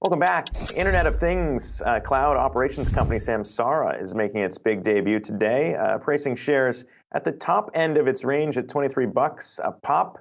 Welcome back. Internet of Things cloud operations company Samsara is making its big debut today, pricing shares at the top end of its range at $23 a pop.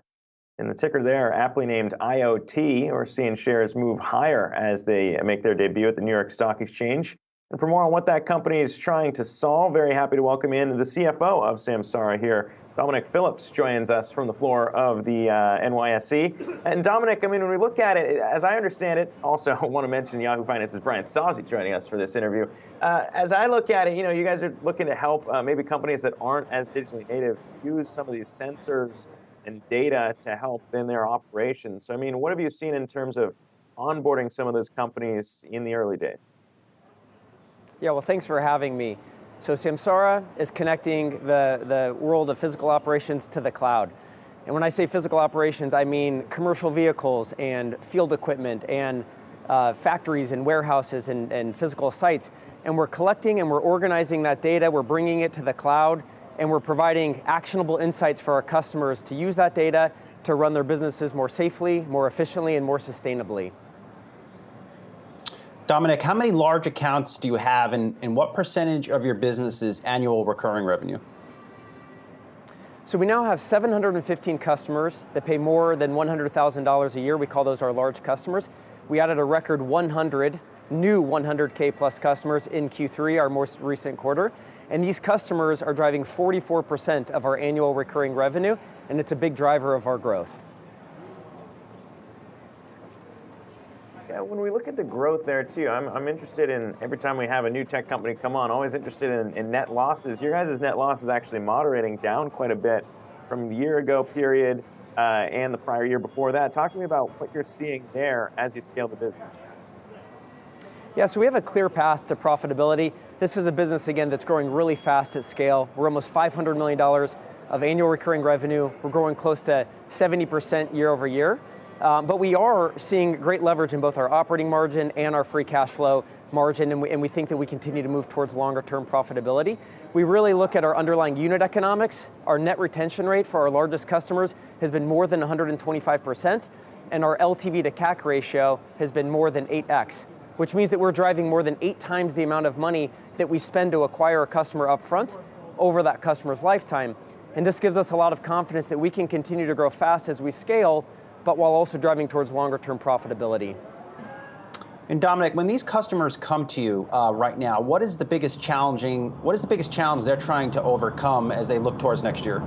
And the ticker there, aptly named IoT, or seeing shares move higher as they make their debut at the New York Stock Exchange. And for more on what that company is trying to solve, very happy to welcome in the CFO of Samsara here. Dominic Philips joins us from the floor of the NYSE. And Dominic, I mean, when we look at it, as I understand it, also I want to mention Yahoo Finance's Brian Sozzi joining us for this interview. As I look at it, you know, you guys are looking to help maybe companies that aren't as digitally native use some of these sensors and data to help in their operations. So, I mean, what have you seen in terms of onboarding some of those companies in the early days? Yeah, well, thanks for having me. So Samsara is connecting the world of physical operations to the cloud. And when I say physical operations, I mean commercial vehicles and field equipment and factories and warehouses and physical sites. And we're collecting and we're organizing that data, we're bringing it to the cloud, and we're providing actionable insights for our customers to use that data to run their businesses more safely, more efficiently, and more sustainably. Dominic, how many large accounts do you have, and what percentage of your business is annual recurring revenue? So we now have 715 customers that pay more than $100,000 a year. We call those our large customers. We added a record 100 new 100K plus customers in Q3, our most recent quarter. And these customers are driving 44% of our annual recurring revenue, and it's a big driver of our growth. When we look at the growth there too, I'm interested in, every time we have a new tech company come on, always interested in net losses. Your guys' net loss is actually moderating down quite a bit from the year ago period and the prior year before that. Talk to me about what you're seeing there as you scale the business. Yeah, so we have a clear path to profitability. This is a business, again, that's growing really fast at scale. We're almost $500 million of annual recurring revenue. We're growing close to 70% year over year. But we are seeing great leverage in both our operating margin and our free cash flow margin, and we think that we continue to move towards longer term profitability. We really look at our underlying unit economics. Our net retention rate for our largest customers has been more than 125%, and our LTV to CAC ratio has been more than 8x, which means that we're driving more than 8 times the amount of money that we spend to acquire a customer up front over that customer's lifetime. And this gives us a lot of confidence that we can continue to grow fast as we scale, but while also driving towards longer term profitability. And Dominic, when these customers come to you right now, what is the biggest challenge they're trying to overcome as they look towards next year?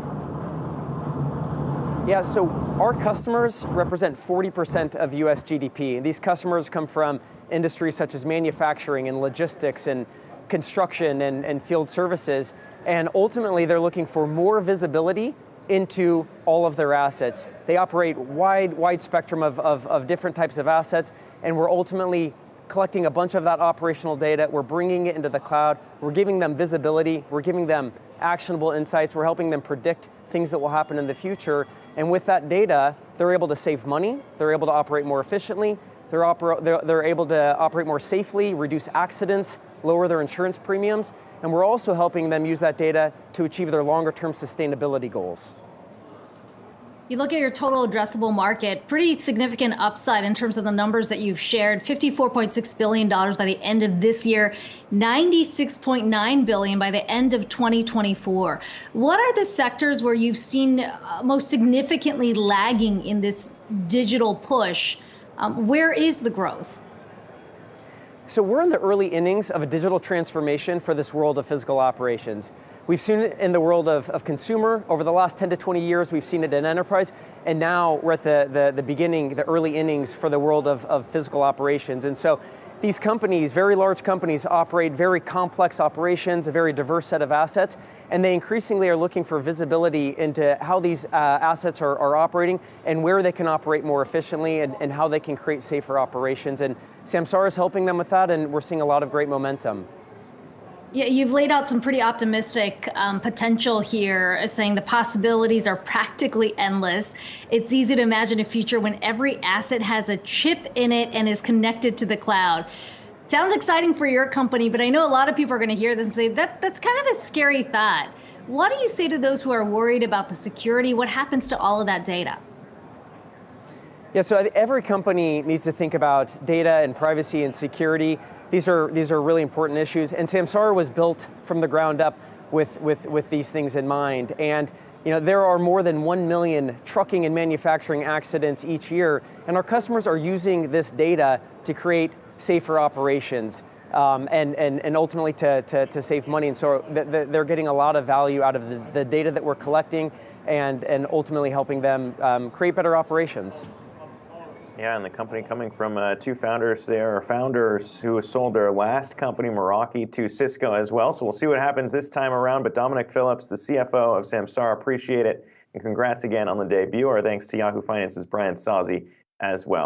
Yeah, so our customers represent 40% of US GDP. These customers come from industries such as manufacturing and logistics and construction and field services. And ultimately, they're looking for more visibility into all of their assets. They operate wide spectrum of different types of assets, and we're ultimately collecting a bunch of that operational data. We're bringing it into the cloud. We're giving them visibility. We're giving them actionable insights. We're helping them predict things that will happen in the future. And with that data, they're able to save money. They're able to operate more efficiently. They're able to operate more safely, reduce accidents, lower their insurance premiums. And we're also helping them use that data to achieve their longer term sustainability goals. You look at your total addressable market, pretty significant upside in terms of the numbers that you've shared, $54.6 billion by the end of this year, $96.9 billion by the end of 2024. What are the sectors where you've seen most significantly lagging in this digital push? Where is the growth? So we're in the early innings of a digital transformation for this world of physical operations. We've seen it in the world of consumer. Over the last 10 to 20 years, we've seen it in enterprise. And now we're at the beginning, the early innings for the world of physical operations. And so these companies, very large companies, operate very complex operations, a very diverse set of assets, and they increasingly are looking for visibility into how these assets are operating and where they can operate more efficiently and how they can create safer operations. And Samsara is helping them with that, and we're seeing a lot of great momentum. Yeah, you've laid out some pretty optimistic potential here, saying the possibilities are practically endless. It's easy to imagine a future when every asset has a chip in it and is connected to the cloud. Sounds exciting for your company, but I know a lot of people are going to hear this and say that's kind of a scary thought. What do you say to those who are worried about the security? What happens to all of that data? Yeah, so every company needs to think about data and privacy and security. These are really important issues, and Samsara was built from the ground up with these things in mind. And there are more than 1 million trucking and manufacturing accidents each year, and our customers are using this data to create safer operations and ultimately to save money. And so they're getting a lot of value out of the data that we're collecting and ultimately helping them create better operations. Yeah, and the company coming from two founders there, founders who sold their last company, Meraki, to Cisco as well. So we'll see what happens this time around. But Dominic Philips, the CFO of Samsara, appreciate it. And congrats again on the debut. Our thanks to Yahoo Finance's Brian Sozzi as well.